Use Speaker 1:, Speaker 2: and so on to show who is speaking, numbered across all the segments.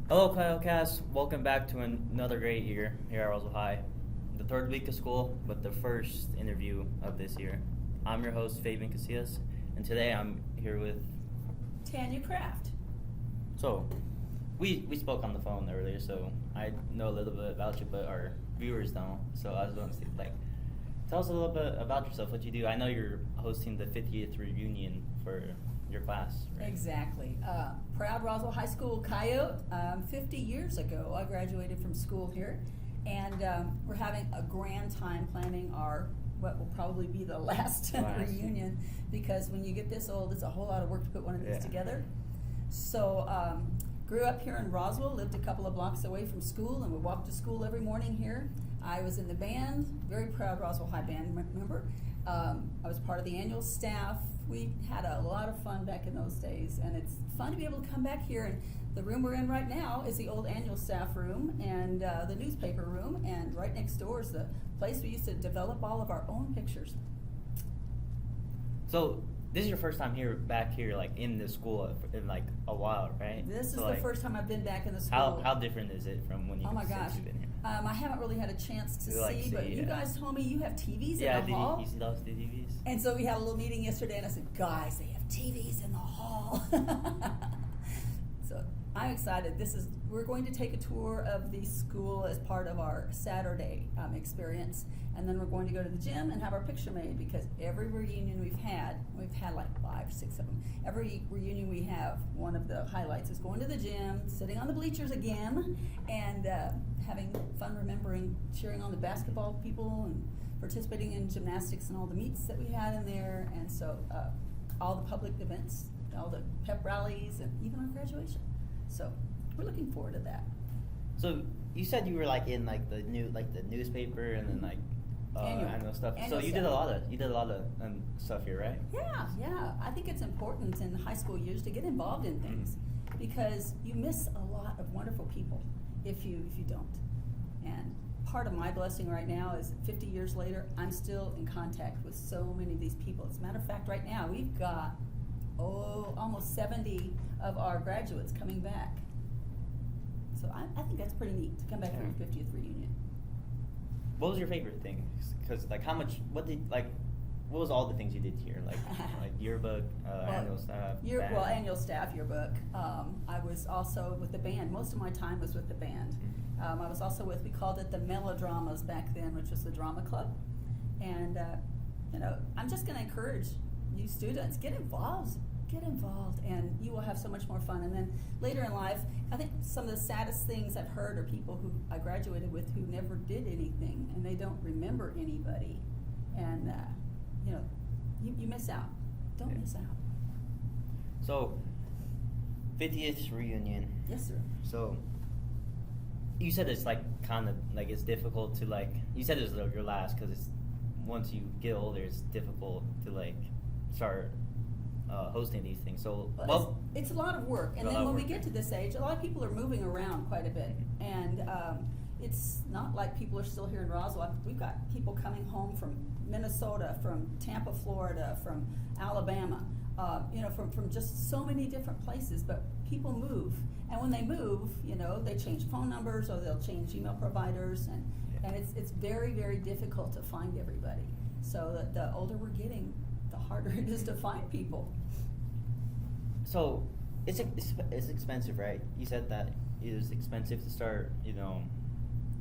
Speaker 1: Hello, Cast. Welcome back to another great year here at Roswell High. The third week of school, but the first interview of this year. I'm your host, Fabian Casillas, and today I'm here with.
Speaker 2: Tanya Kraft.
Speaker 1: So, we spoke on the phone earlier, so I know a little bit about you, but our viewers don't. So I was going to say, tell us a little bit about yourself, what you do. I know you're hosting the 50th reunion for your class, right?
Speaker 2: Exactly. Proud Roswell High School Coyote. 50 years ago, I graduated from school here, and we're having a grand time planning our what will probably be the last reunion, because when you get this old, it's a whole lot of work to put one of these together. So grew up here in Roswell, lived a couple of blocks away from school, and would walk to school every morning here. I was in the band, very proud Roswell High band member. I was part of the annual staff. We had a lot of fun back in those days, and it's fun to be able to come back here. And the room we're in right now is the old annual staff room and the newspaper room, and right next door is the place we used to develop all of our own pictures.
Speaker 1: So this is your first time back here, in the school in a while, right?
Speaker 2: This is
Speaker 1: So,
Speaker 2: the first time I've been back in the school.
Speaker 1: How different is it from when
Speaker 2: Oh my gosh.
Speaker 1: since you've been here?
Speaker 2: I haven't really had a chance to see, but you guys told me you have TVs in the hall.
Speaker 1: Yeah, you see those TVs?
Speaker 2: And so we had a little meeting yesterday, and I said, guys, they have TVs in the hall. So I'm excited. We're going to take a tour of the school as part of our Saturday experience, and then we're going to go to the gym and have our picture made, because every reunion we've had like 5, 6 of them. Every reunion we have, one of the highlights is going to the gym, sitting on the bleachers again, and having fun remembering cheering on the basketball people and participating in gymnastics and all the meets that we had in there, and so all the public events, all the pep rallies, and even our graduation. So we're looking forward to that.
Speaker 1: So you said you were in the newspaper and then annual stuff. So you did a lot of stuff here, right?
Speaker 2: Yeah. I think it's important in high school years to get involved in things, because you miss a lot of wonderful people if you don't. And part of my blessing right now is 50 years later, I'm still in contact with so many of these people. As a matter of fact, right now we've got almost 70 of our graduates coming back. So I think that's pretty neat to come back for your 50th reunion.
Speaker 1: What was your favorite thing? Because what was all the things you did here? Like yearbook, annual staff.
Speaker 2: Annual staff, yearbook. I was also with the band. Most of my time was with the band.
Speaker 1: Mm-hmm.
Speaker 2: I was also we called it the Melodramas back then, which was the drama club. And I'm just going to encourage you students, get involved, and you will have so much more fun. And then later in life, I think some of the saddest things I've heard are people who I graduated with who never did anything, and they don't remember anybody. And you miss out. Don't miss out.
Speaker 1: So 50th reunion.
Speaker 2: Yes, sir.
Speaker 1: So you said it's it's difficult to you said it was your last, because it's once you get older, it's difficult to start hosting these things. So
Speaker 2: it's a lot of work, and then when we get to this age, a lot of people are moving around quite a bit, and it's not like people are still here in Roswell. We've got people coming home from Minnesota, from Tampa, Florida, from Alabama, from just so many different places. But people move, and when they move, they change phone numbers, or they'll change email providers, and it's very, very difficult to find everybody. So the older we're getting, the harder it is to find people.
Speaker 1: So it's expensive, right? You said that it was expensive to start,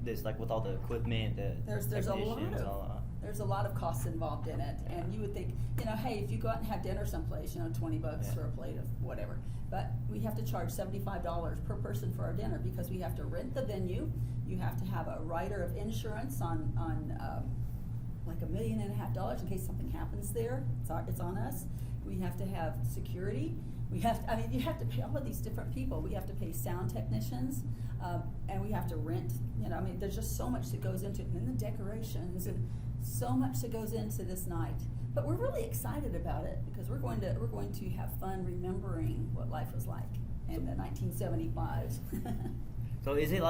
Speaker 1: this with all the equipment,
Speaker 2: there's a lot of costs involved in it. And you would think, hey, if you go out and have dinner someplace, $20 for a plate of whatever. But we have to charge $75 per person for our dinner, because we have to rent the venue. You have to have a rider of insurance on $1.5 million in case something happens there. It's on us. We have to have security. You have to pay all of these different people. We have to pay sound technicians, and we have to rent. There's just so much that goes into it, and then the decorations, and so much that goes into this night. But we're really excited about it, because we're going to have fun remembering what life was like in the 1975s.
Speaker 1: So is it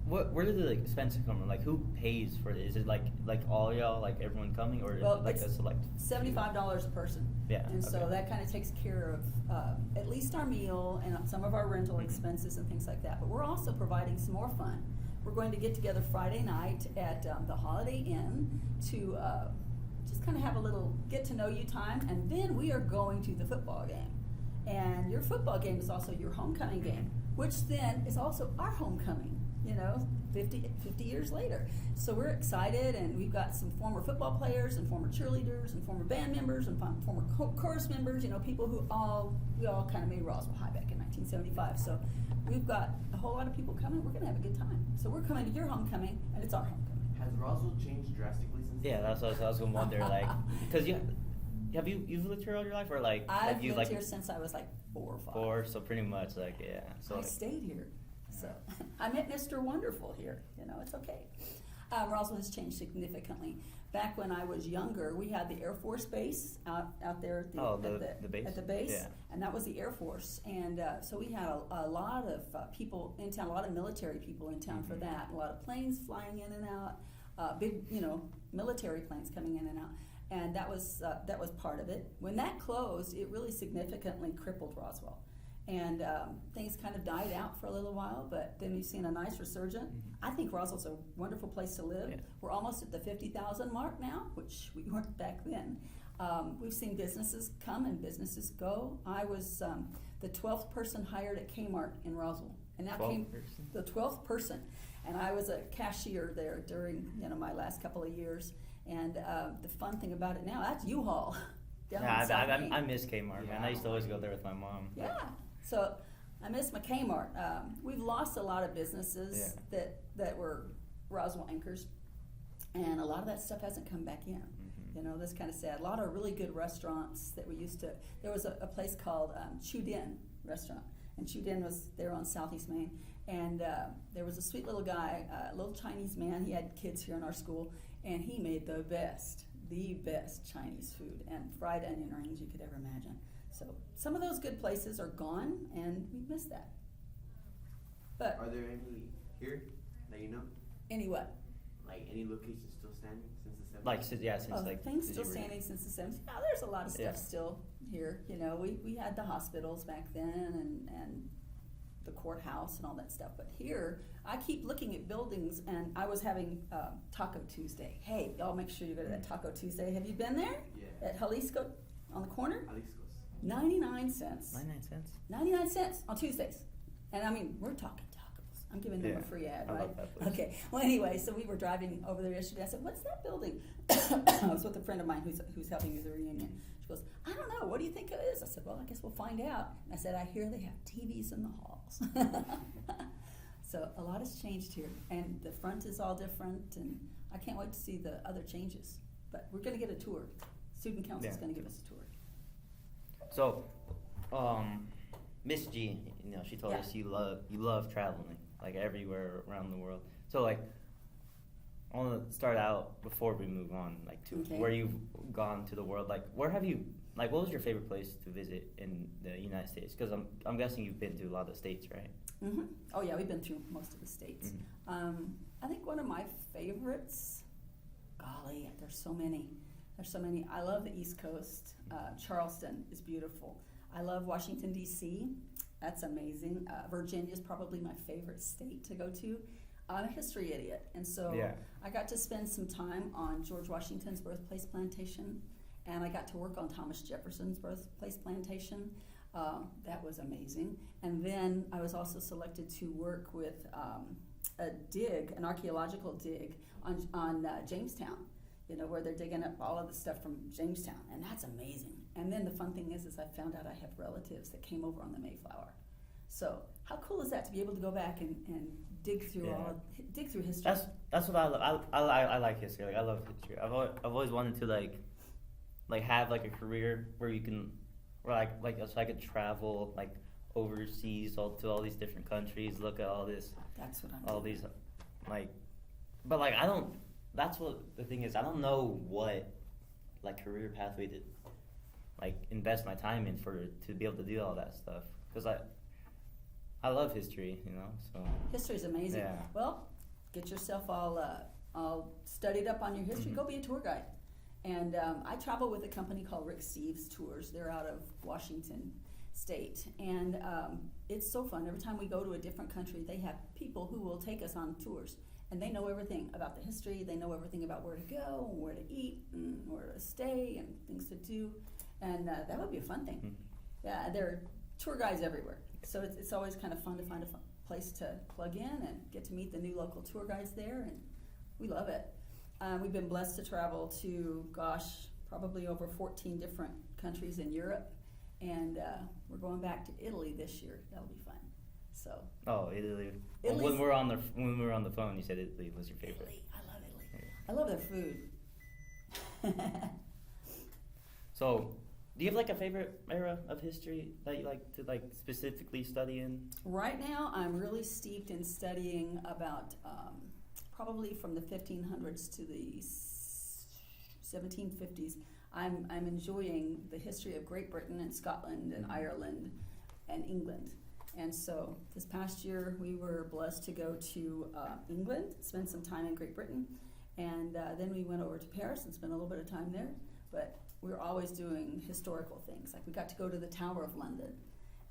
Speaker 1: where do the expenses come from? Like, who pays for it? Is it like all y'all, like everyone coming, or
Speaker 2: Well,
Speaker 1: is it like
Speaker 2: it's
Speaker 1: a select?
Speaker 2: $75 a person.
Speaker 1: Yeah,
Speaker 2: And so
Speaker 1: okay.
Speaker 2: that kind of takes care of at least our meal and some of our rental
Speaker 1: Mhm.
Speaker 2: expenses and things like that. But we're also providing some more fun. We're going to get together Friday night at the Holiday Inn to just kind of have a little get to know you time, and then we are going to the football game. And your football game is also your homecoming game, which then is also our homecoming, 50 years later. So we're excited, and we've got some former football players and former cheerleaders and former band members and former chorus members, people who we all kind of made Roswell High back in 1975. So we've got a whole lot of people coming. We're going to have a good time. So we're coming to your homecoming, and it's our homecoming.
Speaker 3: Has Roswell changed drastically since?
Speaker 1: Yeah, that's what I was gonna wonder, like, because you've lived here all your life, or like
Speaker 2: I've
Speaker 1: have you
Speaker 2: lived
Speaker 1: like
Speaker 2: here since I was like 4 or 5.
Speaker 1: four, so pretty much like so
Speaker 2: I
Speaker 1: like,
Speaker 2: stayed here. So I met Mr. Wonderful here. It's okay. Roswell has changed significantly. Back when I was younger, we had the Air Force base out there at
Speaker 1: the base?
Speaker 2: at the base,
Speaker 1: Yeah.
Speaker 2: and that was the Air Force. And so we had a lot of people in town, a lot of military people in town for
Speaker 1: Mhm.
Speaker 2: that, a lot of planes flying in and out, big military planes coming in and out. And that was part of it. When that closed, it really significantly crippled Roswell. And things kind of died out for a little while, but then we've seen a nice resurgence. I think Roswell's a wonderful place to live.
Speaker 1: Yeah.
Speaker 2: We're almost at the 50,000 mark now, which we weren't back then. We've seen businesses come and businesses go. I was the 12th person hired at Kmart in Roswell. And that
Speaker 1: 12th
Speaker 2: came
Speaker 1: person?
Speaker 2: the 12th person. And I was a cashier there during my last couple of years. And the fun thing about it now, that's U-Haul. down in South Main.
Speaker 1: I miss Kmart, man. I used to always go there with my mom.
Speaker 2: Yeah, so I miss my Kmart. We've lost a lot of businesses that were Roswell anchors, and a lot of that stuff hasn't come back in. That's kind of sad. A lot of really good restaurants that we used to. There was a place called Chewed In Restaurant, and Chewed In was there on Southeast Main, and there was a sweet little guy, a little Chinese man. He had kids here in our school, and he made the best Chinese food and fried onion rings you could ever imagine. So some of those good places are gone, and we miss that. But
Speaker 3: Are there any here that you know?
Speaker 2: anyway,
Speaker 3: Like any location still standing since the 70s?
Speaker 1: Like since like
Speaker 2: things
Speaker 1: since
Speaker 2: still
Speaker 1: you were-
Speaker 2: standing since the 70s. Yeah, there's a lot of stuff
Speaker 1: Yeah.
Speaker 2: still here. We had the hospitals back then and the courthouse and all that stuff. But here, I keep looking at buildings, and I was having Taco Tuesday. Hey, y'all make sure you go to that Taco Tuesday. Have you been there?
Speaker 3: Yeah.
Speaker 2: At Jalisco on the corner?
Speaker 3: Jalisco's.
Speaker 2: 99 cents.
Speaker 1: 99 cents.
Speaker 2: 99 cents on Tuesdays. And I mean, we're talking tacos. I'm giving them
Speaker 1: Yeah,
Speaker 2: a free ad,
Speaker 1: I
Speaker 2: right?
Speaker 1: love that place.
Speaker 2: Okay. Well, anyway, so we were driving over there yesterday. I said, "What's that building?" I was with a friend of mine who's helping me with the reunion. She goes, "I don't know. What do you think it is?" I said, "Well, I guess we'll find out." And I said, "I hear they have TVs in the halls." So a lot has changed here, and the front is all different, and I can't wait to see the other changes. But we're going to get a tour. Student council's
Speaker 1: Yeah.
Speaker 2: going to give us a tour.
Speaker 1: So, Miss G, she told
Speaker 2: Yeah.
Speaker 1: us you love traveling, like everywhere around the world. So like, I want to start out before we move on, like to
Speaker 2: Okay.
Speaker 1: where you've gone to the world. Like, where have you? Like, what was your favorite place to visit in the United States? Because I'm guessing you've been to a lot of states, right?
Speaker 2: Mm-hmm. Oh yeah, we've been through most of the states. I think one of my favorites, golly, there's so many. I love the East Coast. Charleston is beautiful. I love Washington, D.C. That's amazing. Virginia's probably my favorite state to go to. I'm a history idiot, and so
Speaker 1: Yeah.
Speaker 2: I got to spend some time on George Washington's birthplace plantation, and I got to work on Thomas Jefferson's birthplace plantation. That was amazing. And then I was also selected to work with an archaeological dig on Jamestown, where they're digging up all of the stuff from Jamestown, and that's amazing. And then the fun thing is I found out I have relatives that came over on the Mayflower. So how cool is that to be able to go back and dig through dig through history?
Speaker 1: That's what I love. I like history. Like, I love history. I've always wanted to like have like a career where you can, or so I could travel like overseas to all these different countries, look at all this,
Speaker 2: That's what I'm
Speaker 1: all
Speaker 2: doing.
Speaker 1: these, but like I don't. That's what the thing is. I don't know what like career pathway to like invest my time in to be able to do all that stuff, because I love history, you know, so.
Speaker 2: History's amazing.
Speaker 1: Yeah.
Speaker 2: Well, get yourself all studied up on your history.
Speaker 1: Mhm.
Speaker 2: Go be a tour guide. And I travel with a company called Rick Steves Tours. They're out of Washington State. And it's so fun. Every time we go to a different country, they have people who will take us on tours. And they know everything about the history. They know everything about where to go, where to eat, and where to stay, and things to do. And that would be a fun thing.
Speaker 1: Mhm.
Speaker 2: Yeah, there are tour guides everywhere. So it's always kind of fun to find a place to plug in and get to meet the new local tour guides there. And we love it. We've been blessed to travel to, probably over 14 different countries in Europe. And we're going back to Italy this year. That'll be fun. So.
Speaker 1: Oh, Italy.
Speaker 2: Italy's-
Speaker 1: When we were on the phone, you said Italy was your favorite.
Speaker 2: Italy. I love Italy.
Speaker 1: Yeah.
Speaker 2: I love their food.
Speaker 1: So, do you have like a favorite era of history that you like to like specifically study in?
Speaker 2: Right now, I'm really steeped in studying about probably from the 1500s to the 1750s. I'm enjoying the history of Great Britain and Scotland and Ireland and England. And so this past year, we were blessed to go to England, spend some time in Great Britain, and then we went over to Paris and spent a little bit of time there. But we're always doing historical things. Like we got to go to the Tower of London,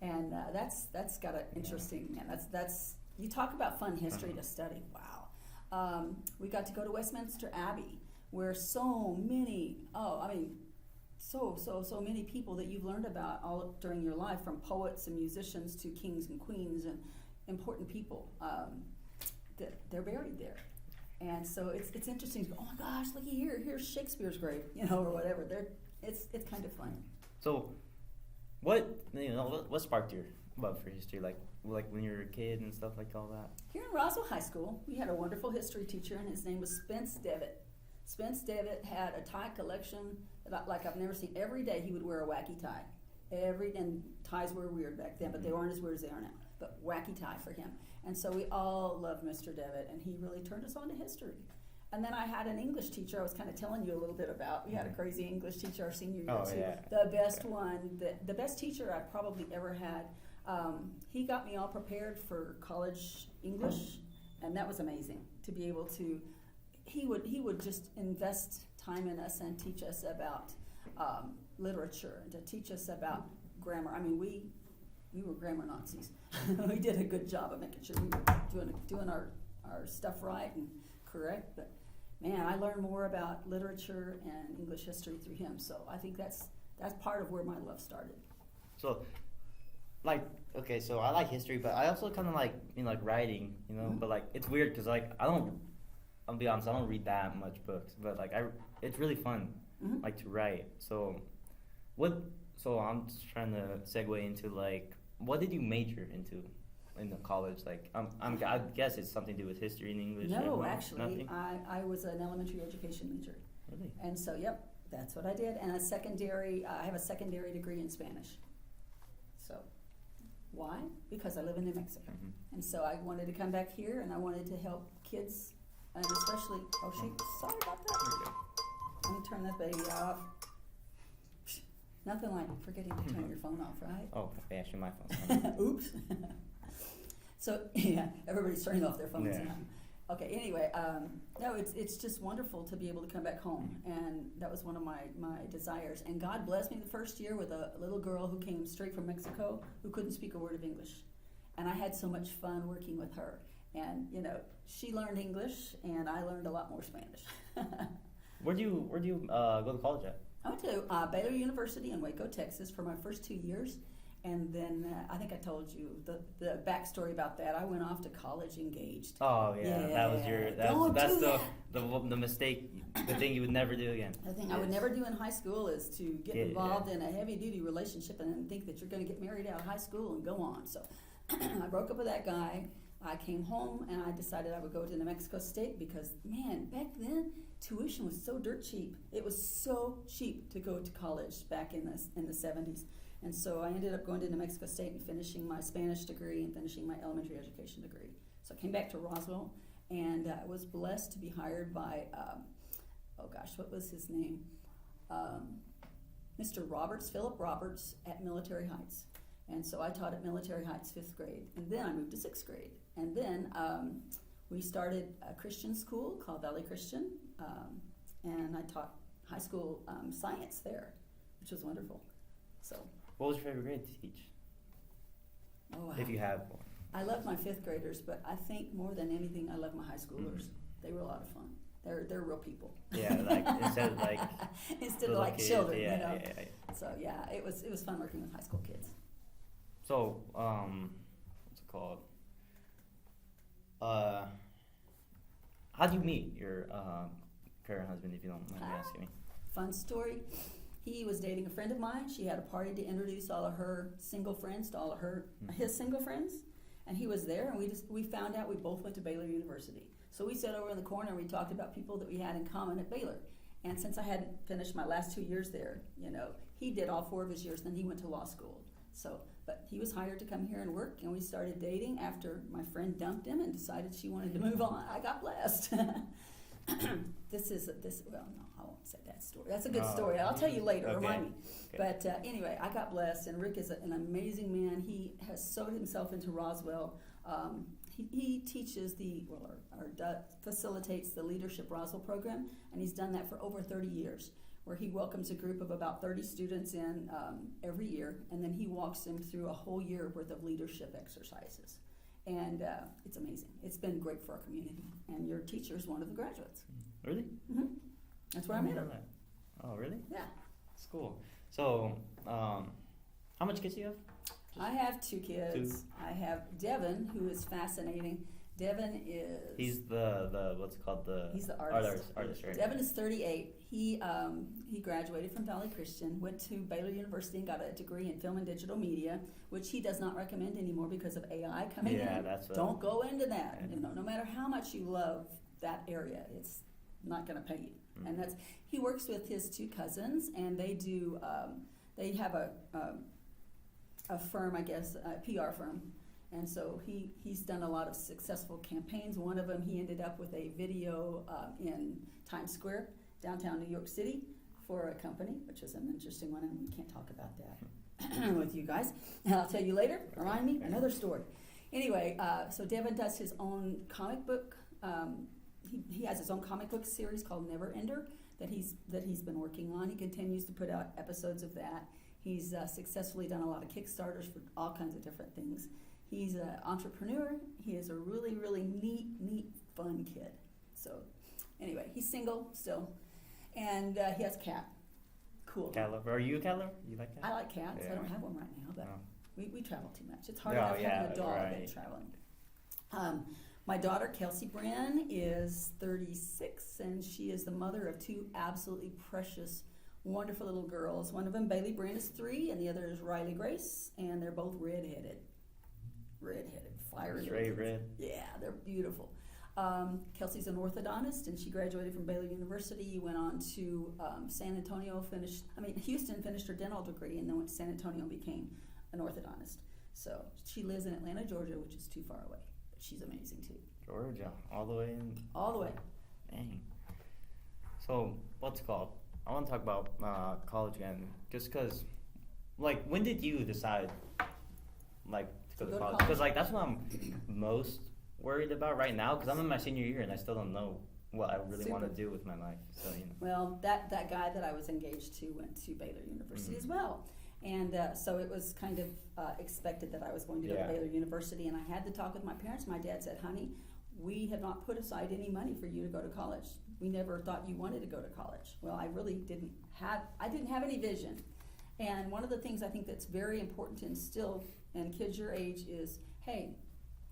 Speaker 2: and that's got an interesting. Man, that's you talk about fun history to study. Wow, we got to go to Westminster Abbey, where so many. So many people that you've learned about all during your life, from poets and musicians to kings and queens and important people, they're buried there. And so it's interesting to go, oh my gosh, looky here, here's Shakespeare's grave, or whatever. It's kind of fun.
Speaker 1: So, what sparked your love for history? Like when you were a kid and stuff like all that.
Speaker 2: Here in Roswell High School, we had a wonderful history teacher, and his name was Spence Devitt. Spence Devitt had a tie collection that like I've never seen. Every day he would wear a wacky tie. And ties were weird back then, but they weren't as weird as they are now. But wacky tie for him. And so we all loved Mr. Devitt, and he really turned us on to history. And then I had an English teacher I was kind of telling you a little bit about. We had a crazy English teacher our senior year too.
Speaker 1: Yeah.
Speaker 2: The best one, the best teacher I've probably ever had. He got me all prepared for college English, and that was amazing to be able to. He would just invest time in us and teach us about literature and to teach us about grammar. I mean, we were grammar Nazis. We did a good job of making sure we were doing our stuff right and correct. But man, I learned more about literature and English history through him. So I think that's part of where my love started.
Speaker 1: So, so I like history, but I also kind of like writing,
Speaker 2: Mm-hmm.
Speaker 1: But like it's weird because I'll be honest, I don't read that much books, but it's really fun,
Speaker 2: Mm-hmm.
Speaker 1: to write. So I'm just trying to segue into what did you major into in the college? I guess it's something to do with history and English.
Speaker 2: No,
Speaker 1: and
Speaker 2: actually,
Speaker 1: nothing?
Speaker 2: I was an elementary education major.
Speaker 1: Really?
Speaker 2: And so, yep, that's what I did. And I have a secondary degree in Spanish. So, why? Because I live in New Mexico.
Speaker 1: Mhm.
Speaker 2: And so I wanted to come back here, and I wanted to help kids, and especially, oh shoot, sorry about that.
Speaker 1: There you go.
Speaker 2: Let me turn this baby off. Nothing like forgetting to turn your phone off, right?
Speaker 1: Oh, okay, actually my phone's on.
Speaker 2: Oops. So, yeah, everybody's turning off their phones
Speaker 1: Yeah.
Speaker 2: now. Okay, anyway, no, it's just wonderful to be able to come back home, and that was one of my desires. And God blessed me the first year with a little girl who came straight from Mexico who couldn't speak a word of English. And I had so much fun working with her. And, she learned English, and I learned a lot more Spanish.
Speaker 1: Where'd you go to college at?
Speaker 2: I went to Baylor University in Waco, Texas for my first 2 years. And then I think I told you the backstory about that. I went off to college engaged.
Speaker 1: Oh yeah, that was that's the mistake, the thing you would never do again.
Speaker 2: The thing I would never do in high school is to get
Speaker 1: Yeah,
Speaker 2: involved in a heavy duty relationship and then think that you're going to get married out of high school and go on. So I broke up with that guy. I came home and I decided I would go to New Mexico State because, man, back then tuition was so dirt cheap. It was so cheap to go to college back in the 70s. And so I ended up going to New Mexico State and finishing my Spanish degree and finishing my elementary education degree. So I came back to Roswell, and I was blessed to be hired by, what was his name? Mr. Roberts, Philip Roberts at Military Heights. And so I taught at Military Heights 5th grade, and then I moved to 6th grade. And then we started a Christian school called Valley Christian, and I taught high school science there, which was wonderful. So.
Speaker 1: What was your favorite grade to teach?
Speaker 2: Oh, wow.
Speaker 1: If you have one.
Speaker 2: I love my 5th graders, but I think more than anything, I love my high schoolers. They were a lot of fun. They're real people.
Speaker 1: Yeah, like instead of like
Speaker 2: instead of like
Speaker 1: kids,
Speaker 2: children,
Speaker 1: yeah,
Speaker 2: you know.
Speaker 1: Yeah.
Speaker 2: So yeah, it was fun working with high school kids.
Speaker 1: So what's it called? How'd you meet your current husband, if you don't mind me asking me?
Speaker 2: Fun story. He was dating a friend of mine. She had a party to introduce all of her single friends to all of his single friends, and he was there. And we found out we both went to Baylor University. So we sat over in the corner and we talked about people that we had in common at Baylor. And since I hadn't finished my last 2 years there, you know, he did all 4 of his years. Then he went to law school. So, but he was hired to come here and work, and we started dating after my friend dumped him and decided she wanted to move on. I got blessed. Well, no, I won't say that story. That's a good story. I'll tell you later.
Speaker 1: Okay.
Speaker 2: Remind me.
Speaker 1: Okay.
Speaker 2: But anyway, I got blessed, and Rick is an amazing man. He has sewed himself into Roswell. He teaches facilitates the Leadership Roswell program, and he's done that for over 30 years, where he welcomes a group of about 30 students in every year, and then he walks them through a whole year worth of leadership exercises. And it's amazing. It's been great for our community, and your teacher is one of the graduates.
Speaker 1: Really?
Speaker 2: Mm-hmm. That's where I met her.
Speaker 1: Oh, really?
Speaker 2: Yeah.
Speaker 1: That's cool. So, how much kids do you have?
Speaker 2: I have 2 kids.
Speaker 1: 2?
Speaker 2: I have Devin, who is fascinating. Devin is...
Speaker 1: He's the what's it called?
Speaker 2: He's the artist.
Speaker 1: Artist, right?
Speaker 2: Devin is 38. He graduated from Valley Christian, went to Baylor University and got a degree in film and digital media, which he does not recommend anymore because of AI coming in.
Speaker 1: Yeah, that's what...
Speaker 2: Don't go into that.
Speaker 1: Yeah.
Speaker 2: You know, no matter how much you love that area, it's not going to pay you. Mm-hmm. And he works with his 2 cousins, and they do. They have a firm, I guess, a PR firm. And so he's done a lot of successful campaigns. One of them, he ended up with a video in Times Square, downtown New York City, for a company, which is an interesting one, and we can't talk about that with you guys. And I'll tell you later. Remind me, another story. Anyway, so Devin does his own comic book. He has his own comic book series called Never Ender that he's been working on. He continues to put out episodes of that. He's successfully done a lot of Kickstarters for all kinds of different things. He's an entrepreneur. He is a really, really neat, fun kid. So anyway, he's single still, and he has a cat. Cool.
Speaker 1: Cat lover. Are you a cat lover? You like cats?
Speaker 2: I like cats.
Speaker 1: Yeah.
Speaker 2: I don't have one right now, but
Speaker 1: No.
Speaker 2: we travel too much. It's hard enough having a dog than traveling. My daughter, Kelsey Bryn, is 36, and she is the mother of 2 absolutely precious, wonderful little girls. One of them, Bailey Bryn, is 3, and the other is Riley Grace, and they're both redheaded, fiery.
Speaker 1: Straight red.
Speaker 2: Yeah, they're beautiful. Kelsey's an orthodontist, and she graduated from Baylor University, went on to Houston, finished her dental degree, and then went to San Antonio and became an orthodontist. So she lives in Atlanta, Georgia, which is too far away. She's amazing too.
Speaker 1: Georgia, all the way in.
Speaker 2: All the way.
Speaker 1: Dang. So, what's it called? I want to talk about college again, just because, like, when did you decide, like, to go to college? Because, like, that's what I'm most worried about right now, because I'm in my senior year and I still don't know what I really want to do with my life. So, you know.
Speaker 2: Well, that guy that I was engaged to went to Baylor University as well. And so it was kind of expected that I was going to go to Baylor University, and I had to talk with my parents. My dad said, honey, we have not put aside any money for you to go to college. We never thought you wanted to go to college. Well, I really didn't have any vision. And one of the things I think that's very important to instill in kids your age is, hey,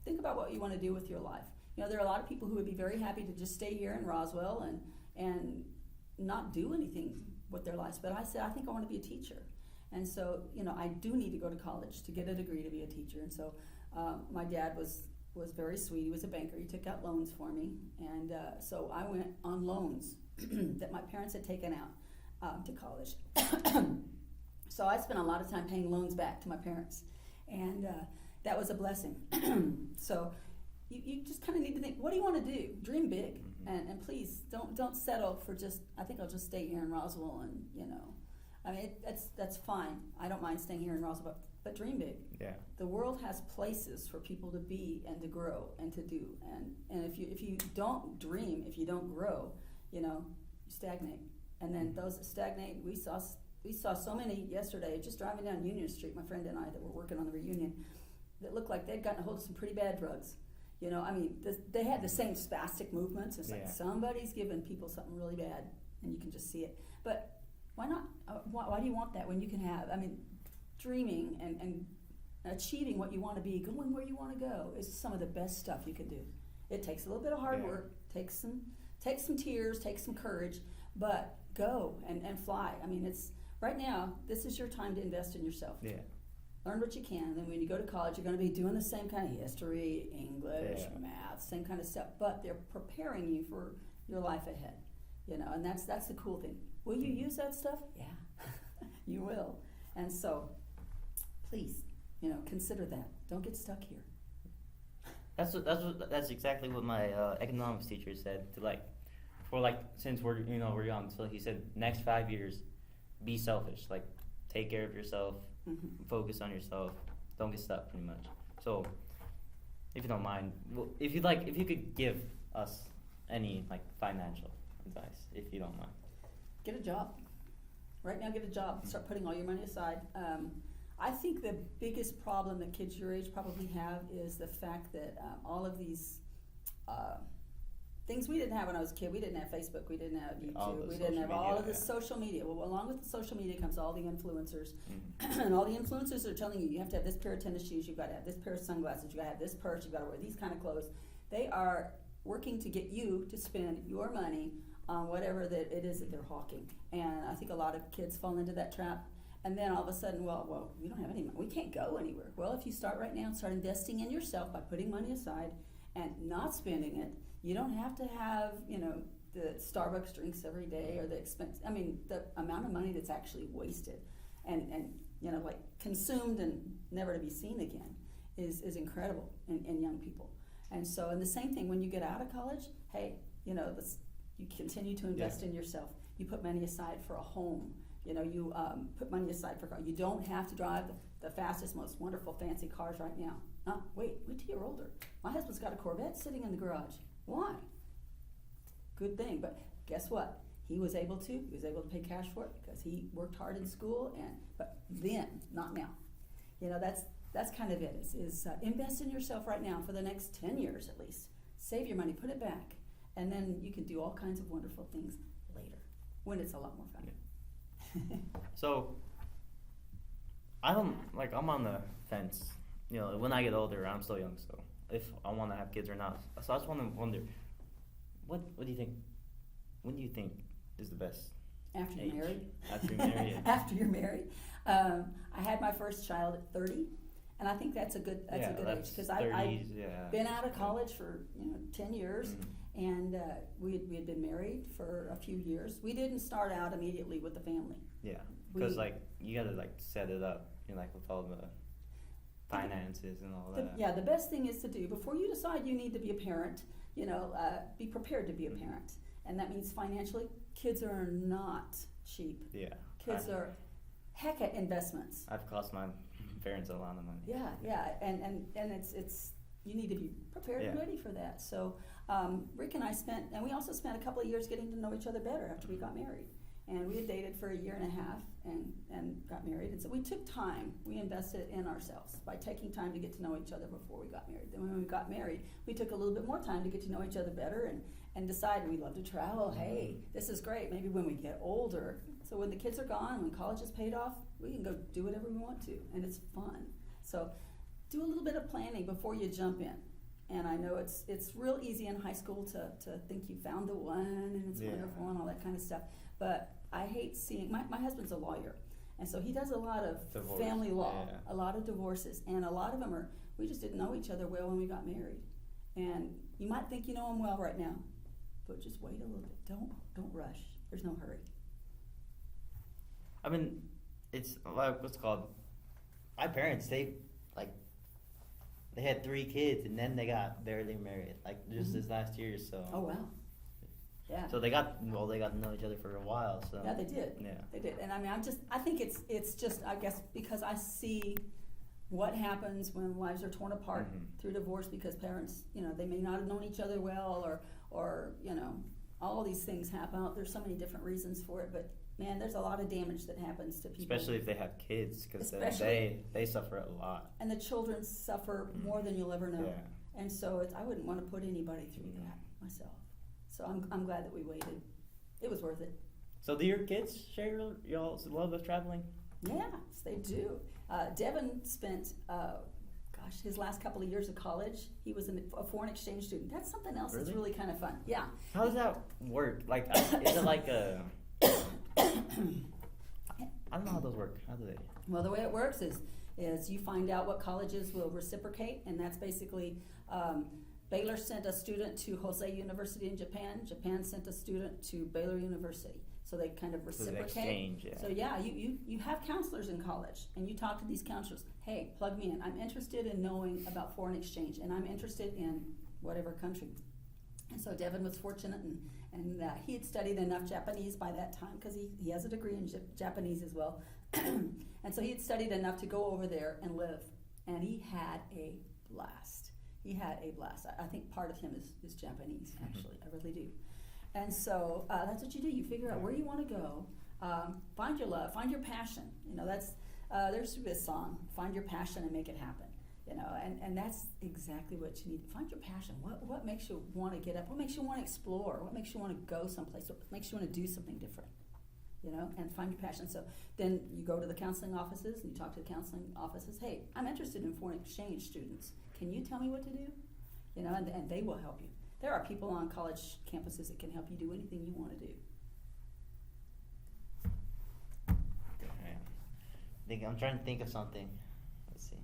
Speaker 2: think about what you want to do with your life. You know, there are a lot of people who would be very happy to just stay here in Roswell and not do anything with their lives. But I said, I think I want to be a teacher. And so, you know, I do need to go to college to get a degree to be a teacher. And so my dad was very sweet. He was a banker. He took out loans for me. And so I went on loans that my parents had taken out to college. So I spent a lot of time paying loans back to my parents. And that was a blessing. So you just kind of need to think, what do you want to do? Dream big. And please don't settle for just, I think I'll just stay here in Roswell and, you know. I mean, that's fine. I don't mind staying here in Roswell, but but dream big.
Speaker 1: Yeah.
Speaker 2: The world has places for people to be and to grow and to do. And if you don't dream, if you don't grow, you stagnate. And then those that stagnate, we saw so many yesterday, just driving down Union Street, my friend and I that were working on the reunion, that looked like they'd gotten a hold of some pretty bad drugs. They had the same spastic movements. It's like somebody's giving people something really bad, and you can just see it. But why not? Why do you want that when you can have? Dreaming and achieving what you want to be, going where you want to go, is some of the best stuff you can do. It takes a little bit of hard work, takes some tears, takes some courage, but go and fly. It's right now. This is your time to invest in yourself.
Speaker 1: Yeah.
Speaker 2: Learn what you can, and then when you go to college, you're going to be doing the same kind of history, English, math, same kind of stuff. But they're preparing you for your life ahead, and that's the cool thing. Will you use that stuff? Yeah, you will. And so, please, consider that. Don't get stuck here.
Speaker 1: That's exactly what my economics teacher said. Since we're young, so he said next 5 years, be selfish. Like, take care of yourself.
Speaker 2: Mm-hmm.
Speaker 1: Focus on yourself. Don't get stuck, pretty much. So, if you don't mind, if you could give us any financial advice, if you don't mind.
Speaker 2: Get a job. Right now, get a job. Start putting all your money aside. I think the biggest problem that kids your age probably have is the fact that all of these things we didn't have when I was a kid. We didn't have Facebook. We didn't have YouTube. We didn't have all of this social media. Well, along with the social media comes all the influencers. Mm-hmm. And all the influencers are telling you have to have this pair of tennis shoes, you've got to have this pair of sunglasses, you've got to have this purse, you've got to wear these kind of clothes. They are working to get you to spend your money on whatever that it is that they're hawking. And I think a lot of kids fall into that trap. And then all of a sudden, well, we don't have any money. We can't go anywhere. Well, if you start right now and start investing in yourself by putting money aside and not spending it, you don't have to have, the Starbucks drinks every day or the expense. The amount of money that's actually wasted and consumed and never to be seen again is incredible in young people. And the same thing when you get out of college, hey, you continue to invest in yourself. You put money aside for a home. You put money aside for a car. You don't have to drive the fastest, most wonderful, fancy cars right now. Wait till you're older. My husband's got a Corvette sitting in the garage. Why? Good thing, but guess what? He was able to pay cash for it because he worked hard in school, but then, not now. That's kind of it. Is invest in yourself right now for the next 10 years at least. Save your money, put it back, and then you can do all kinds of wonderful things later when it's a lot more fun.
Speaker 1: Yeah. So, I'm on the fence. When I get older, I'm still young, so if I want to have kids or not. So I just want to wonder, what do you think? When do you think is the best?
Speaker 2: After
Speaker 1: age?
Speaker 2: you're married.
Speaker 1: After you're married. Yeah.
Speaker 2: After you're married. I had my first child at 30, and I think that's a good age because I've been out of college for 10 years, mm-hmm. and we had been married for a few years. We didn't start out immediately with the family.
Speaker 1: Yeah, because you got to set it up, with all the finances and all that.
Speaker 2: The best thing is to do before you decide you need to be a parent. Be prepared to be a parent, and that means financially. Kids are not cheap.
Speaker 1: Yeah,
Speaker 2: kids are heck at investments.
Speaker 1: I've cost my parents a lot of money.
Speaker 2: Yeah, and it's you need to be prepared and ready for that. So Rick and I we also spent a couple of years getting to know each other better after we got married. And we had dated for a year and a half and got married. And so we took time. We invested in ourselves by taking time to get to know each other before we got married. Then when we got married, we took a little bit more time to get to know each other better and decide we love to travel. Hey, this is great. Maybe when we get older. So when the kids are gone, when college is paid off, we can go do whatever we want to. And it's fun. So do a little bit of planning before you jump in. And I know it's real easy in high school to think you found the one and it's wonderful and all that kind of stuff. But I hate seeing, my husband's a lawyer, and so he does a lot of family law, a lot of divorces, and a lot of them we just didn't know each other well when we got married. And you might think you know him well right now, but just wait a little bit. Don't rush. There's no hurry.
Speaker 1: It's what's it called? My parents, they had 3 kids, and then they got barely married, just this last year. So.
Speaker 2: Oh wow. Yeah.
Speaker 1: So they got to know each other for a while. So
Speaker 2: yeah, they did.
Speaker 1: Yeah,
Speaker 2: they did. And I think it's just I guess because I see what happens when lives are torn apart through divorce because parents, they may not have known each other well, or all these things happen. There's so many different reasons for it, but man, there's a lot of damage that happens to people.
Speaker 1: Especially if they have kids, because they suffer a lot.
Speaker 2: And the children suffer more than you'll ever know.
Speaker 1: Yeah.
Speaker 2: And so I wouldn't want to put anybody through that myself. So I'm glad that we waited. It was worth it.
Speaker 1: So do your kids share y'all's love of traveling?
Speaker 2: Yes, they do. Devin spent, his last couple of years of college, he was a foreign exchange student. That's something else that's really kind of fun. Yeah.
Speaker 1: How does that work? Like, is it like a... I don't know how those work. How do they?
Speaker 2: Well, the way it works is you find out what colleges will reciprocate, and that's basically Baylor sent a student to Hosei University in Japan. Japan sent a student to Baylor University. So they kind of reciprocate.
Speaker 1: Exchange, yeah.
Speaker 2: So yeah, you have counselors in college, and you talk to these counselors. Hey, plug me in. I'm interested in knowing about foreign exchange, and I'm interested in whatever country. And so Devin was fortunate, and he had studied enough Japanese by that time because he has a degree in Japanese as well. And so he had studied enough to go over there and live, and he had a blast. He had a blast. I think part of him is Japanese, actually. I really do. And so that's what you do. You figure out where you want to go, find your love, find your passion. There's this song, "Find Your Passion and Make It Happen." And that's exactly what you need. Find your passion. What makes you want to get up? What makes you want to explore? What makes you want to go someplace? What makes you want to do something different? And find your passion. So then you go to the counseling offices and you talk to the counseling offices. Hey, I'm interested in foreign exchange students. Can you tell me what to do? And they will help you. There are people on college campuses that can help you do anything you want to do.
Speaker 1: I'm trying to think of something. Let's see.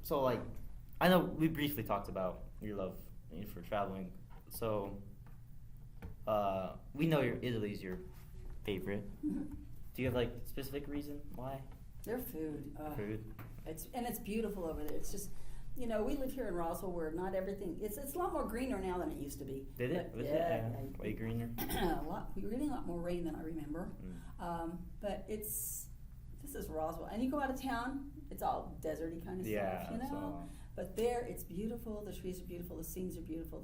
Speaker 1: So like, I know we briefly talked about your love for traveling. So, we know Italy's your favorite.
Speaker 2: Mm-hmm.
Speaker 1: Do you have like specific reason why?
Speaker 2: Their food.
Speaker 1: Food.
Speaker 2: It's beautiful over there. It's just, we live here in Roswell where not everything. It's a lot more greener now than it used to be.
Speaker 1: Did it? Was it way greener?
Speaker 2: We were getting a lot more rain than I remember. But this is Roswell, and you go out of town, it's all deserty kind of stuff, But there, it's beautiful. The trees are beautiful. The scenes are beautiful.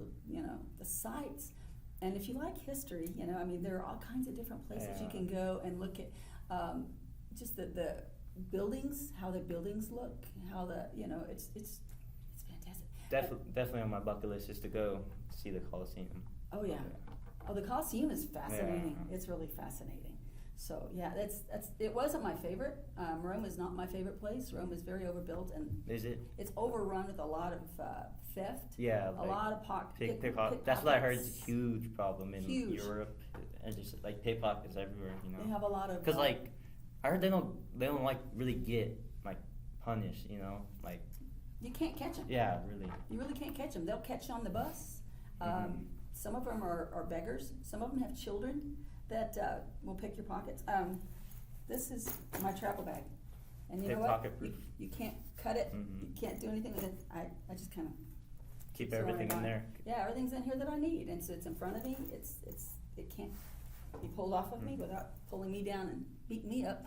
Speaker 2: The sights. And if you like history, there are all kinds of different places you can go and look at. Just the buildings, how the buildings look, how it's fantastic.
Speaker 4: Definitely on my bucket list is to go see the Coliseum.
Speaker 2: Oh yeah. Oh, the Coliseum is fascinating. Yeah. It's really fascinating. So yeah, that's it wasn't my favorite. Rome is not my favorite place. Rome is very overbuilt, and
Speaker 4: is it?
Speaker 2: It's overrun with a lot of theft.
Speaker 4: Yeah,
Speaker 2: a lot of pickpockets.
Speaker 4: That's what I heard. It's a huge problem in Europe, and just like pickpockets everywhere.
Speaker 2: They have a lot of.
Speaker 4: Because like, I heard they don't like really get like punished. Like.
Speaker 2: You can't catch them.
Speaker 4: Yeah, really.
Speaker 2: You really can't catch them. They'll catch you on the bus. Some of them are beggars. Some of them have children that will pick your pockets. This is my travel bag. And you know what? You can't cut it. You can't do anything with it. I just kind of
Speaker 4: keep everything in there.
Speaker 2: Yeah, everything's in here that I need. And so it's in front of me. It can't be pulled off of me without pulling me down and beating me up.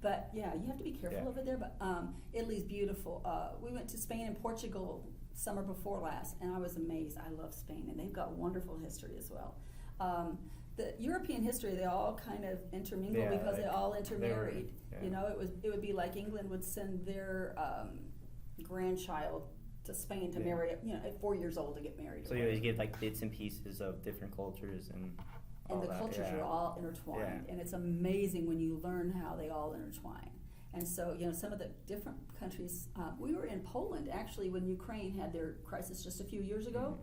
Speaker 2: But yeah, you have to be careful over there. But Italy's beautiful. We went to Spain and Portugal summer before last, and I was amazed. I love Spain, and they've got wonderful history as well. The European history, they all kind of intermingle because they all intermarried. It would be like England would send their grandchild to Spain to marry, at 4 years old to get married.
Speaker 4: So you always get like bits and pieces of different cultures and
Speaker 2: the cultures are all intertwined, and it's amazing when you learn how they all intertwine. And so, some of the different countries, we were in Poland actually when Ukraine had their crisis just a few years ago,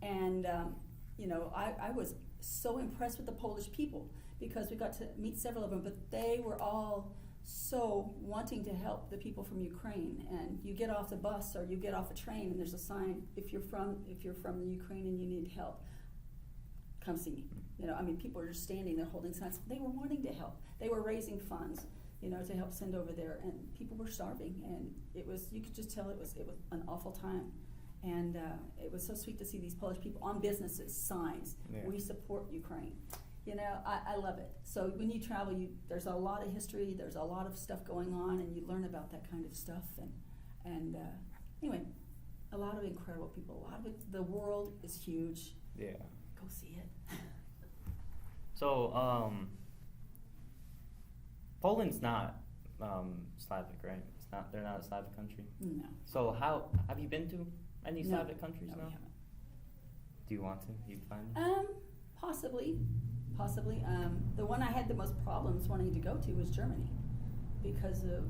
Speaker 2: and I was so impressed with the Polish people because we got to meet several of them, but they were all so wanting to help the people from Ukraine. And you get off the bus or you get off a train, and there's a sign: if you're from the Ukraine and you need help, come see me. People are just standing there holding signs. They were wanting to help. They were raising funds, to help send over there, and people were starving. And you could just tell it was an awful time. And it was so sweet to see these Polish people on businesses, signs, we support Ukraine. You know, I love it. So when you travel, there's a lot of history, there's a lot of stuff going on, and you learn about that kind of stuff. And anyway, a lot of incredible people. A lot of it, the world is huge.
Speaker 4: Yeah.
Speaker 2: Go see it.
Speaker 4: So, Poland's not Slavic, right? It's not. They're not a Slavic country.
Speaker 2: No.
Speaker 4: So how have you been to any
Speaker 2: No.
Speaker 4: Slavic countries
Speaker 2: No,
Speaker 4: now?
Speaker 2: we haven't.
Speaker 4: Do you want to? You'd find it?
Speaker 2: Possibly. The one I had the most problems wanting to go to was Germany because of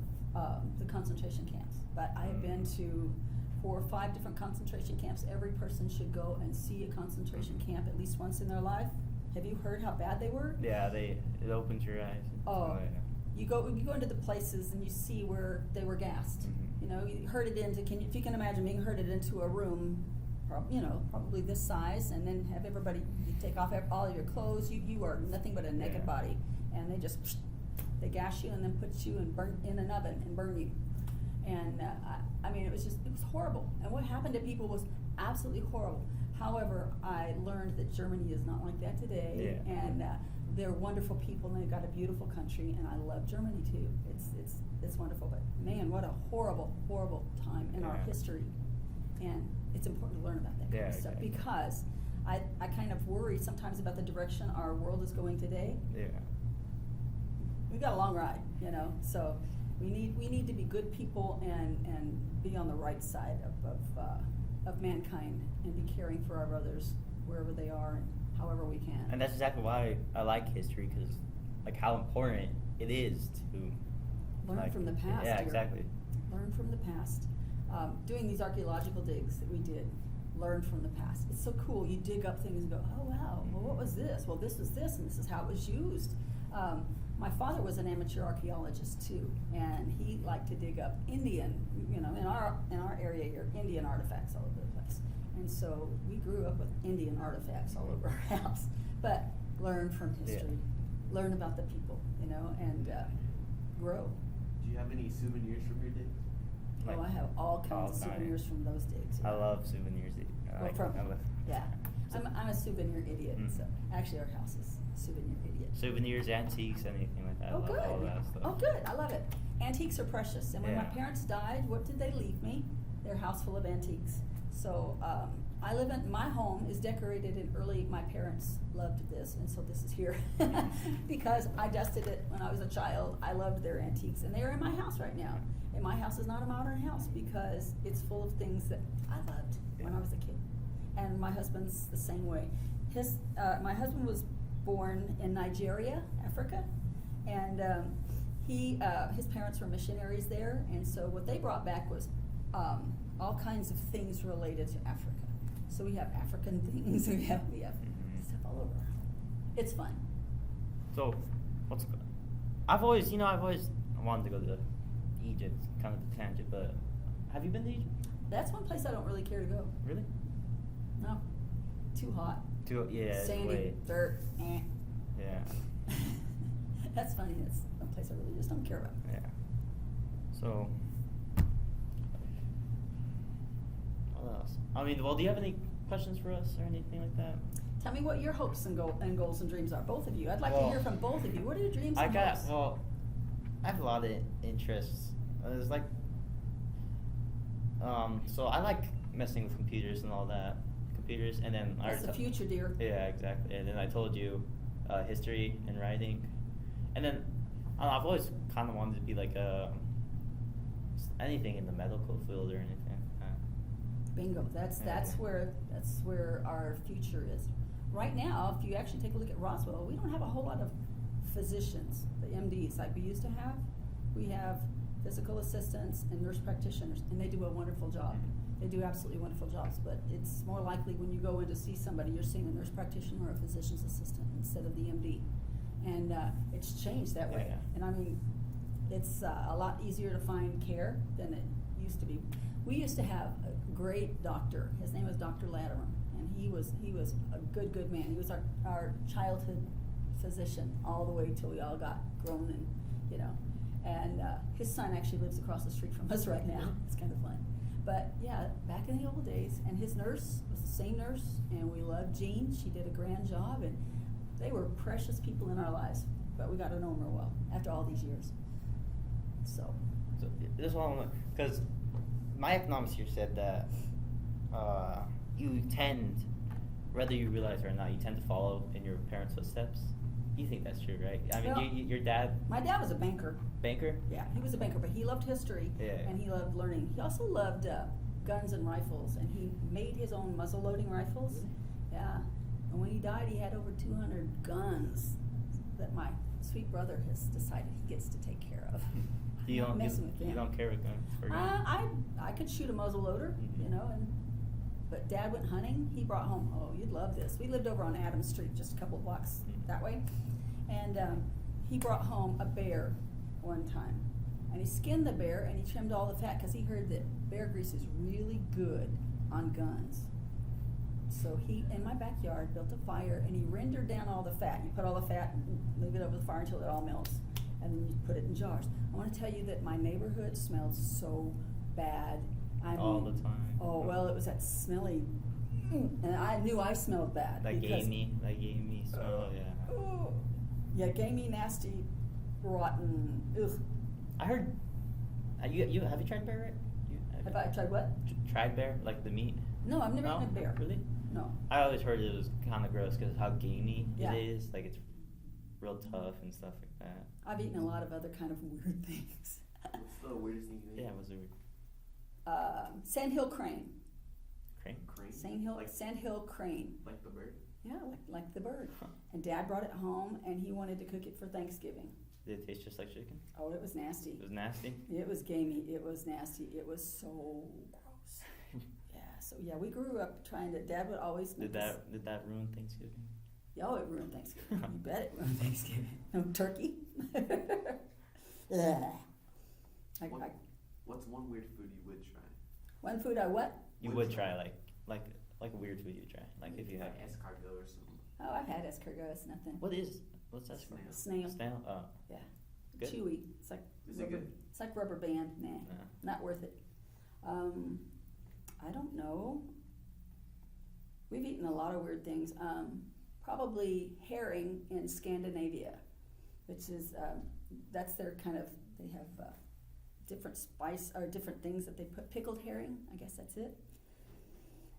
Speaker 2: the concentration camps. But I have been to 4 or 5 different concentration camps. Every person should go and see a concentration camp at least once in their life. Have you heard how bad they were?
Speaker 4: Yeah, it opens your eyes.
Speaker 2: Oh,
Speaker 4: yeah.
Speaker 2: you go into the places and you see where they were gassed.
Speaker 4: Mhm.
Speaker 2: You know, you herded into. If you can imagine being herded into a room, probably this size, and then have everybody you take off all of your clothes. You are nothing but a naked
Speaker 4: Yeah.
Speaker 2: body, and they gas you and then put you in an oven and burn you. And I mean, it was horrible. And what happened to people was absolutely horrible. However, I learned that Germany is not like that today,
Speaker 4: Yeah.
Speaker 2: and they're wonderful people, and they've got a beautiful country, and I love Germany too. It's wonderful, but man, what a horrible time in our
Speaker 4: Yeah.
Speaker 2: history, and it's important to learn about that kind of stuff
Speaker 4: exactly.
Speaker 2: because I kind of worry sometimes about the direction our world is going today.
Speaker 4: Yeah.
Speaker 2: We've got a long ride, so we need to be good people and be on the right side of mankind and be caring for our brothers wherever they are and however we can.
Speaker 4: And that's exactly why I like history, because like how important it is to
Speaker 2: Learn from the past.
Speaker 4: Yeah,
Speaker 2: dear.
Speaker 4: exactly.
Speaker 2: Learn from the past. Doing these archaeological digs that we did, learn from the past. It's so cool. You dig up things and go, oh wow, well what was this? Well this was this, and this is how it was used. My father was an amateur archaeologist too, and he liked to dig up Indian, in our area here, Indian artifacts all over the place. And so we grew up with Indian artifacts all over our house. But learn from history, learn about the people, and grow.
Speaker 3: Do you have any souvenirs from your digs?
Speaker 4: Like,
Speaker 2: I have all kinds of
Speaker 4: all
Speaker 2: souvenirs from those digs.
Speaker 4: I love souvenirs.
Speaker 2: Yeah, I'm a souvenir idiot.
Speaker 4: Mm.
Speaker 2: So actually, our house is a souvenir idiot.
Speaker 4: Souvenirs, antiques, anything like that. I
Speaker 2: Oh,
Speaker 4: love
Speaker 2: good.
Speaker 4: all that stuff.
Speaker 2: Oh, good. I love it. Antiques are precious. And when my
Speaker 4: Yeah.
Speaker 2: parents died, what did they leave me? Their house full of antiques. So my home is decorated in my parents loved this, and so this is here. Because I dusted it when I was a child. I loved their antiques, and they are in my house right now. And my house is not a modern house because it's full of things that I loved when I was a kid. And my husband's the same way. My husband was born in Nigeria, Africa, and his parents were missionaries there, and so what they brought back was all kinds of things related to Africa. So we have African things, we have stuff all over. It's fun.
Speaker 4: So, I've always wanted to go to Egypt, kind of a tangent, but have you been to Egypt?
Speaker 2: That's one place I don't really care to go.
Speaker 4: Really?
Speaker 2: No, too hot.
Speaker 4: It's
Speaker 2: Sandy,
Speaker 4: way.
Speaker 2: dirt,
Speaker 4: Yeah.
Speaker 2: That's funny. That's one place I really just don't care about.
Speaker 4: Yeah. So, what else? Do you have any questions for us or anything like that?
Speaker 2: Tell me what your hopes and goals and dreams are, both of you. I'd like to
Speaker 4: Well,
Speaker 2: hear from both of you. What are your dreams and hopes?
Speaker 4: I have a lot of interests. It's like, so I like messing with computers and all that. And then
Speaker 2: That's the future, dear.
Speaker 4: Yeah, exactly. And then I told you history and writing, and then I've always kind of wanted to be like anything in the medical field or anything like that.
Speaker 2: Bingo. That's where our future is. Right now, if you actually take a look at Roswell, we don't have a whole lot of physicians, the MDs like we used to have. We have physical assistants and nurse practitioners, and they do a wonderful job. They do absolutely wonderful jobs, but it's more likely when you go in to see somebody, you're seeing a nurse practitioner or a physician's assistant instead of the MD. And it's changed that way.
Speaker 4: Yeah.
Speaker 2: And I mean, it's a lot easier to find care than it used to be. We used to have a great doctor. His name was Dr. Latimer, and he was a good man. He was our childhood physician all the way till we all got grown and, and his son actually lives across the street from us right now. It's kind of fun. But yeah, back in the old days, and his nurse was the same nurse, and we loved Jean. She did a grand job, and They were precious people in our lives, but we got to know them real well after all these years. So.
Speaker 4: So this is one because my economics here said that you tend, whether you realize it or not, you tend to follow in your parents' footsteps. You think that's true, right? I mean,
Speaker 2: Well,
Speaker 4: your dad.
Speaker 2: My dad was a banker.
Speaker 4: Banker?
Speaker 2: Yeah, he was a banker, but he loved history,
Speaker 4: Yeah.
Speaker 2: and he loved learning. He also loved guns and rifles, and he made his own muzzle-loading rifles.
Speaker 4: Mm-hmm.
Speaker 2: Yeah, and when he died, he had over 200 guns that my sweet brother has decided he gets to take care of.
Speaker 4: You
Speaker 2: I'm not
Speaker 4: don't,
Speaker 2: messing with
Speaker 4: you
Speaker 2: him.
Speaker 4: don't carry guns for you?
Speaker 2: I could shoot a muzzle loader,
Speaker 4: Mhm.
Speaker 2: you know, but Dad went hunting. He brought home, oh, you'd love this. We lived over on Adams Street, just a couple of blocks
Speaker 4: Mhm.
Speaker 2: that way. And he brought home a bear one time. And he skinned the bear and he trimmed all the fat because he heard that bear grease is really good on guns. So he, in my backyard, built a fire and he rendered down all the fat. You put all the fat and leave it over the fire until it all melts. And then you put it in jars. I want to tell you that my neighborhood smelled so bad. I
Speaker 4: All
Speaker 2: mean,
Speaker 4: the time.
Speaker 2: Oh, well, it was that smelly, and I knew I smelled bad.
Speaker 4: That
Speaker 2: because-
Speaker 4: gamey smell, yeah.
Speaker 2: Oh, yeah, gamey, nasty, rotten, ugh.
Speaker 4: I heard, you have you tried bear, right?
Speaker 2: Have I tried what?
Speaker 4: Tried bear, like the meat?
Speaker 2: No, I've never
Speaker 4: No?
Speaker 2: eaten a bear.
Speaker 4: Really?
Speaker 2: No.
Speaker 4: I always heard it was kind of gross because how gamey
Speaker 2: Yeah.
Speaker 4: it is. Like it's real tough and stuff like that.
Speaker 2: I've eaten a lot of other kind of weird things.
Speaker 3: What's the weirdest thing you ate?
Speaker 4: Yeah, was it
Speaker 2: Sandhill crane.
Speaker 4: crane?
Speaker 3: Crane?
Speaker 2: Sandhill crane.
Speaker 3: Like the bird?
Speaker 2: Yeah, like the bird.
Speaker 4: Huh.
Speaker 2: And Dad brought it home, and he wanted to cook it for Thanksgiving.
Speaker 4: Did it taste just like chicken?
Speaker 2: Oh, it was nasty.
Speaker 4: It was nasty.
Speaker 2: It was gamey. It was nasty. It was so gross. Yeah. So yeah, we grew up trying to. Dad would always make
Speaker 4: Did
Speaker 2: us.
Speaker 4: that ruin Thanksgiving?
Speaker 2: Yeah, oh, it ruined Thanksgiving. You bet it ruined Thanksgiving. No turkey. Yeah.
Speaker 3: What's one weird food you would try?
Speaker 2: One food I what?
Speaker 4: You would try like a weird food you try, like if you had.
Speaker 3: Like escargot or something.
Speaker 2: Oh, I've had escargot. It's nothing.
Speaker 4: What's that?
Speaker 3: Snail.
Speaker 2: Snail.
Speaker 4: Oh.
Speaker 2: Yeah.
Speaker 4: Good?
Speaker 2: Chewy. It's like
Speaker 3: Is it
Speaker 2: rubber.
Speaker 3: good?
Speaker 2: It's like rubber band. Nah,
Speaker 4: Yeah.
Speaker 2: not worth it. I don't know. We've eaten a lot of weird things. Probably herring in Scandinavia, which is that's their kind of. They have different spice or different things that they put. Pickled herring. I guess that's it.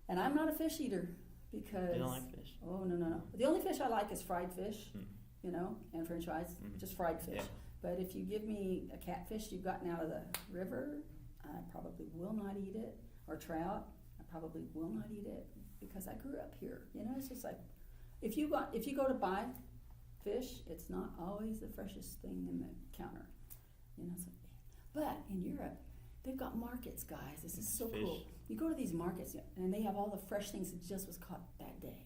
Speaker 2: And I'm not a fish eater because.
Speaker 4: You don't like fish?
Speaker 2: Oh no. The only fish I like is fried fish.
Speaker 4: Hmm.
Speaker 2: You know, and French fries,
Speaker 4: Mhm.
Speaker 2: just fried fish.
Speaker 4: Yeah.
Speaker 2: But if you give me a catfish you've gotten out of the river, I probably will not eat it. Or trout, I probably will not eat it because I grew up here. You know, it's just like if you go to buy fish, it's not always the freshest thing in the counter. You know, so, but in Europe, they've got markets, guys. This is so
Speaker 4: Fish.
Speaker 2: cool. You go to these markets and they have all the fresh things that just was caught that day.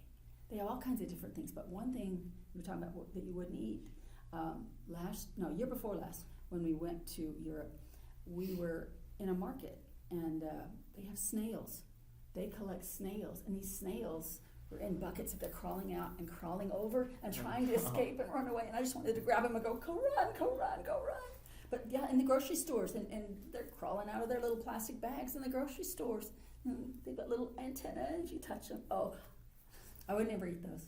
Speaker 2: They have all kinds of different things, but one thing we were talking about that you wouldn't eat, year before last, when we went to Europe, we were in a market and they have snails. They collect snails, and these snails were in buckets that they're crawling out and crawling over and trying to escape and run away. And I just wanted to grab them and go run, go run. But yeah, in the grocery stores, and they're crawling out of their little plastic bags in the grocery stores. They've got little antennas, you touch them. Oh, I would never eat those.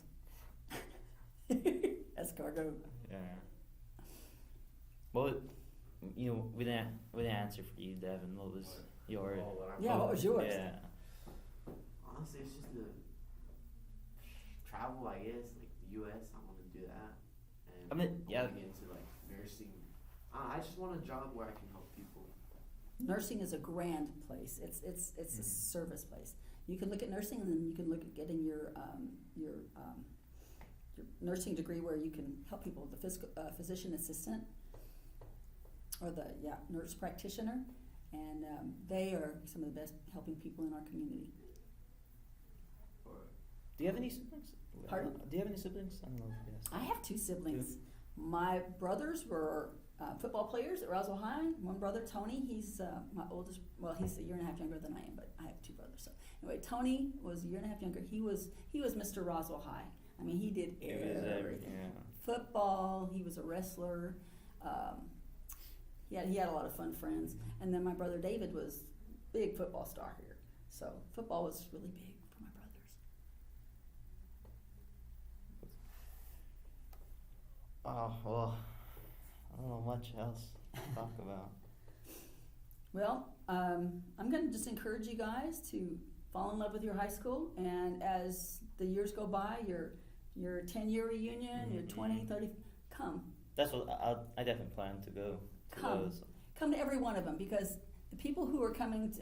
Speaker 2: Escargot.
Speaker 4: Yeah. Well, we didn't answer for you, Devin. What was yours?
Speaker 2: What was yours?
Speaker 4: Yeah.
Speaker 3: Honestly, it's just the travel, I guess, like the U.S. I want to do that, and
Speaker 4: I mean, yeah.
Speaker 3: going into like nursing. I just want a job where I can help people.
Speaker 2: Nursing is a grand place. It's a service place. You can look at nursing, and then you can look at getting your nursing degree where you can help people with the physician assistant or the nurse practitioner, and they are some of the best helping people in our community.
Speaker 4: Do you have any siblings?
Speaker 2: Pardon?
Speaker 4: Do you have any siblings? I don't know if you asked.
Speaker 2: I have two siblings. My brothers were football players at Roswell High. One brother, Tony, he's my oldest. Well, he's a year and a half younger than I am, but I have two brothers. So anyway, Tony was a year and a half younger. He was Mr. Roswell High. I mean, he did everything.
Speaker 4: Yeah.
Speaker 2: Football. He was a wrestler. He had a lot of fun friends. And then my brother David was big football star here. So football was really big for my brothers.
Speaker 4: Oh, well, I don't know much else to talk about.
Speaker 2: Well, I'm going to just encourage you guys to fall in love with your high school, and as the years go by, your 10-year reunion, your 20, 30, come.
Speaker 4: That's what I definitely plan to go to
Speaker 2: Come.
Speaker 4: those.
Speaker 2: Come to every one of them, because the people who are coming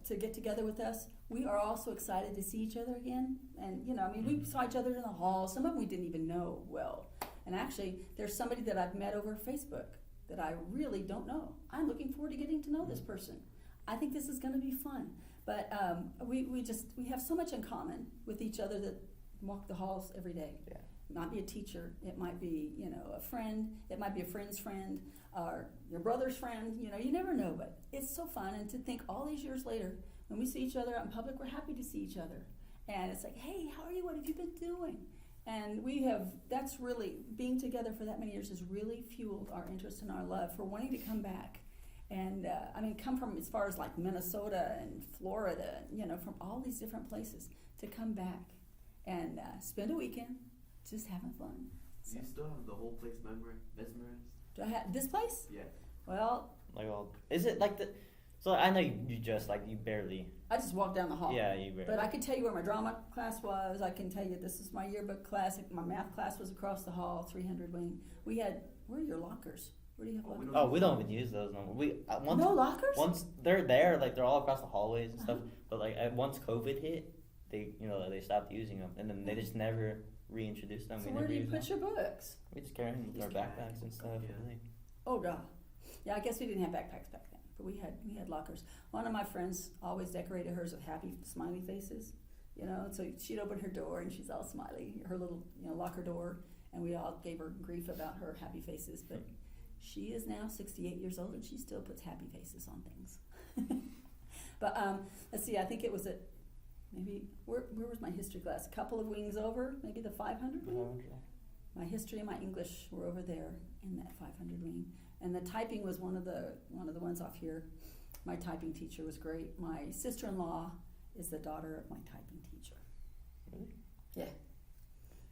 Speaker 2: to get together with us, we are also excited to see each other again. And, you know, I mean, we saw each other in the hall. Some of them we didn't even know well. And actually, there's somebody that I've met over Facebook that I really don't know. I'm looking forward to getting to know this person. I think this is going to be fun. But we have so much in common with each other that walk the halls every day.
Speaker 4: Yeah.
Speaker 2: It might be a teacher, it might be, you know, a friend, it might be a friend's friend, or your brother's friend, you know, you never know, but it's so fun. And to think all these years later, when we see each other out in public, we're happy to see each other. And it's like, hey, how are you, what have you been doing? And that's really, being together for that many years has really fueled our interest and our love for wanting to come back. And I mean, come from as far as like Minnesota and Florida, you know, from all these different places to come back and spend a weekend just having fun.
Speaker 3: Do you still have the whole place mesmerized?
Speaker 2: Do I have this place?
Speaker 3: Yeah.
Speaker 2: Well,
Speaker 4: Like, all, is it like the? So I know you just like you barely.
Speaker 2: I just walked down the hall.
Speaker 4: Yeah, you barely.
Speaker 2: But I can tell you where my drama class was. I can tell you this is my yearbook class. My math class was across the hall, 300 wing. Where are your lockers? Where do you have
Speaker 3: Oh, we
Speaker 2: lockers?
Speaker 3: don't
Speaker 4: We don't even use those no more. We once
Speaker 2: No lockers?
Speaker 4: once they're there, like they're all across the hallways and stuff. But like once COVID hit, they they stopped using them, and then they just never reintroduced them.
Speaker 2: So
Speaker 4: We
Speaker 2: where
Speaker 4: never
Speaker 2: do you
Speaker 4: used
Speaker 2: put
Speaker 4: them.
Speaker 2: your books?
Speaker 4: We just carry them with
Speaker 3: Just
Speaker 4: our
Speaker 3: carry
Speaker 4: backpacks and stuff.
Speaker 3: yeah.
Speaker 4: Like,
Speaker 2: Oh, God. Yeah, I guess we didn't have backpacks back then, but we had lockers. One of my friends always decorated hers with happy smiley faces, you know, so she'd open her door and she's all smiley, her little, locker door, and we all gave her grief about her happy faces, but she is now 68 years old and she still puts happy faces on things. But let's see, I think it was at maybe, where was my history class? A couple of wings over, maybe the 500 wing? My history and my English were over there in that 500 wing, and the typing was one of the ones off here. My typing teacher was great. My sister-in-law is the daughter of my typing teacher.
Speaker 4: Really?
Speaker 2: Yeah.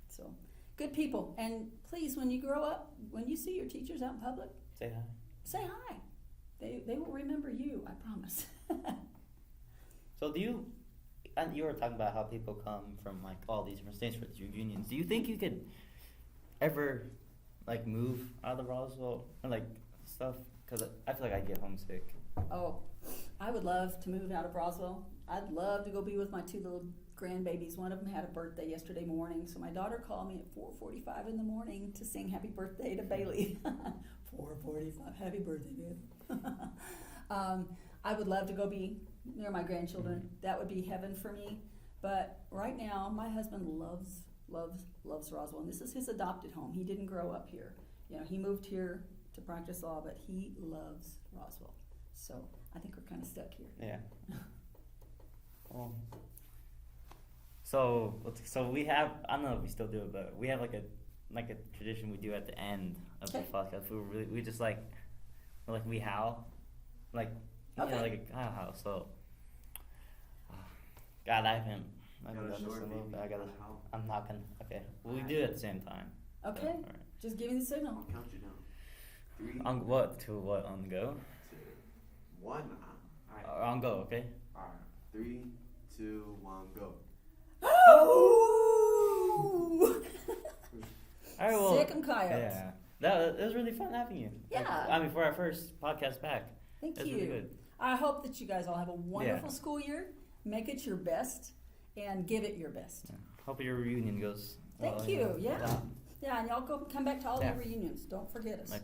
Speaker 2: So good people, and please, when you grow up, when you see your teachers out in public,
Speaker 4: Say hi.
Speaker 2: say hi. They will remember you. I promise.
Speaker 4: So do you? And you were talking about how people come from like all these different states for these reunions. Do you think you could ever like move out of Roswell or like stuff? Because I feel like I'd get homesick.
Speaker 2: Oh, I would love to move out of Roswell. I'd love to go be with my two little grandbabies. One of them had a birthday yesterday morning, so my daughter called me at 4:45 in the morning to sing happy birthday to Bailey. 4:45, happy birthday, Bailey. I would love to go be near my grandchildren. That would be heaven for me. But right now, my husband loves Roswell, and this is his adopted home. He didn't grow up here. He moved here to practice law, but he loves Roswell. So I think we're kind of stuck here.
Speaker 4: Yeah. So we have, I don't know if we still do it, but we have like a tradition we do at the end of the
Speaker 2: Okay.
Speaker 4: podcast. We just like we howl, like
Speaker 2: Okay.
Speaker 4: like a howl. So, God, I haven't
Speaker 3: Gotta
Speaker 4: done this in a
Speaker 3: short
Speaker 4: little
Speaker 3: maybe.
Speaker 4: bit.
Speaker 3: How?
Speaker 4: I'm not gonna. Okay, well, we do it at the same time.
Speaker 2: Okay,
Speaker 4: So, all right.
Speaker 2: just give me the signal.
Speaker 3: I'll count you down. 3,
Speaker 4: On what to what on the go?
Speaker 3: 2, 1. Alright.
Speaker 4: On go. Okay.
Speaker 3: Alright. 3, 2, 1, go.
Speaker 2: Oh!
Speaker 4: All right. Well.
Speaker 2: Sick 'em coyotes.
Speaker 4: Yeah. That it was really fun having you.
Speaker 2: Yeah.
Speaker 4: I mean, for our first podcast back.
Speaker 2: Thank
Speaker 4: That's
Speaker 2: you.
Speaker 4: really good.
Speaker 2: I hope that you guys all have a wonderful
Speaker 4: Yeah.
Speaker 2: school year. Make it your best and give it your best.
Speaker 4: Yeah. Hope your reunion goes.
Speaker 2: Thank
Speaker 4: well,
Speaker 2: you.
Speaker 4: know.
Speaker 2: Yeah. Yeah, and y'all come back to all
Speaker 4: Yeah.
Speaker 2: the reunions. Don't forget us.
Speaker 4: Like